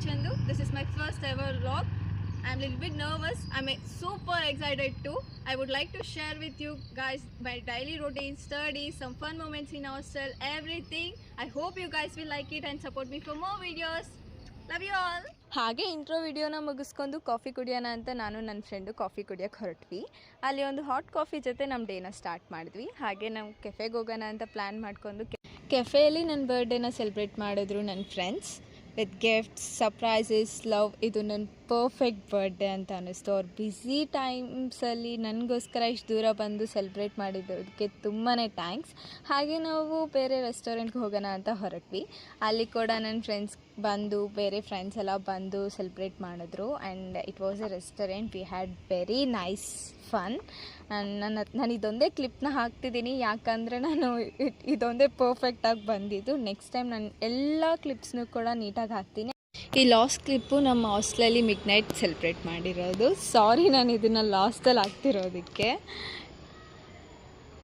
Chandu. This is my first ever vlog. I'm a little bit nervous. I'm super excited too. I would like to share with you guys my daily routine, studies, some fun moments in hostel, everything. I hope you guys will like it and support me for more videos. Love you all. ಹಾಗೆ intro ವಿಡಿಯೋನ ಮುಗಿಸ್ಕೊಂಡು coffee ಕುಡಿಯೋಣ ಅಂತ ನಾನು ನನ್ನ friend coffee ಕುಡಿಯೋಕ್ಕೆ ಹೊರಟ್ವಿ. ಅಲ್ಲಿ ಒಂದು ಹಾಟ್ ಕಾಫಿ ಜೊತೆ ನಮ್ಮ ಡೇನ ಸ್ಟಾರ್ಟ್ ಮಾಡಿದ್ವಿ. ಹಾಗೆ ನಾವು ಕೆಫೆಗೆ ಹೋಗೋಣ ಅಂತ ಪ್ಲ್ಯಾನ್ ಮಾಡ್ಕೊಂಡು ಕೆಫೆಯಲ್ಲಿ ನನ್ನ ಬರ್ಡೇನ ಸೆಲೆಬ್ರೇಟ್ ಮಾಡಿದ್ರು ನನ್ನ friends with gifts, surprises, love. ಇದು ನನ್ನ ಪರ್ಫೆಕ್ಟ್ ಬರ್ಡೇ ಅಂತ ಅನ್ನಿಸ್ತು. ಅವ್ರು ಬ್ಯುಸಿ ಟೈಮ್ಸಲ್ಲಿ ನನಗೋಸ್ಕರ ಇಷ್ಟು ದೂರ ಬಂದು ಸೆಲೆಬ್ರೇಟ್ ಮಾಡಿದ್ದಕ್ಕೆ ತುಂಬಾ ಥ್ಯಾಂಕ್ಸ್. ಹಾಗೆ ನಾವು ಬೇರೆ ರೆಸ್ಟೋರೆಂಟ್ಗೆ ಹೋಗೋಣ ಅಂತ ಹೊರಟ್ವಿ. ಅಲ್ಲಿ ಕೂಡ ನನ್ನ ಫ್ರೆಂಡ್ಸ್ ಬಂದು, ಬೇರೆ ಫ್ರೆಂಡ್ಸ್ ಎಲ್ಲ ಬಂದು ಸೆಲೆಬ್ರೇಟ್ ಮಾಡಿದ್ರು. And it was A restaurant. We had very nice fun. ನಾನು ಇದೊಂದೇ ಕ್ಲಿಪ್ನ ಹಾಕ್ತಿದ್ದೀನಿ, ಯಾಕಂದರೆ ನಾನು ಇದೊಂದೇ ಪರ್ಫೆಕ್ಟಾಗಿ ಬಂದಿದ್ದು. ನೆಕ್ಸ್ಟ್ ಟೈಮ್ ನಾನು ಎಲ್ಲ ಕ್ಲಿಪ್ಸ್ನೂ ಕೂಡ ನೀಟಾಗಿ ಹಾಕ್ತೀನಿ. ಈ ಲಾಸ್ಟ್ ಕ್ಲಿಪ್ಪು ನಮ್ಮ ಹಾಸ್ಟೆಲಲ್ಲಿ ಮಿಡ್ ನೈಟ್ ಸೆಲೆಬ್ರೇಟ್ ಮಾಡಿರೋದು. ಸಾರಿ ನಾನು ಇದನ್ನು ಲಾಸ್ಟಲ್ಲಿ ಹಾಕ್ತಿರೋದಕ್ಕೆ.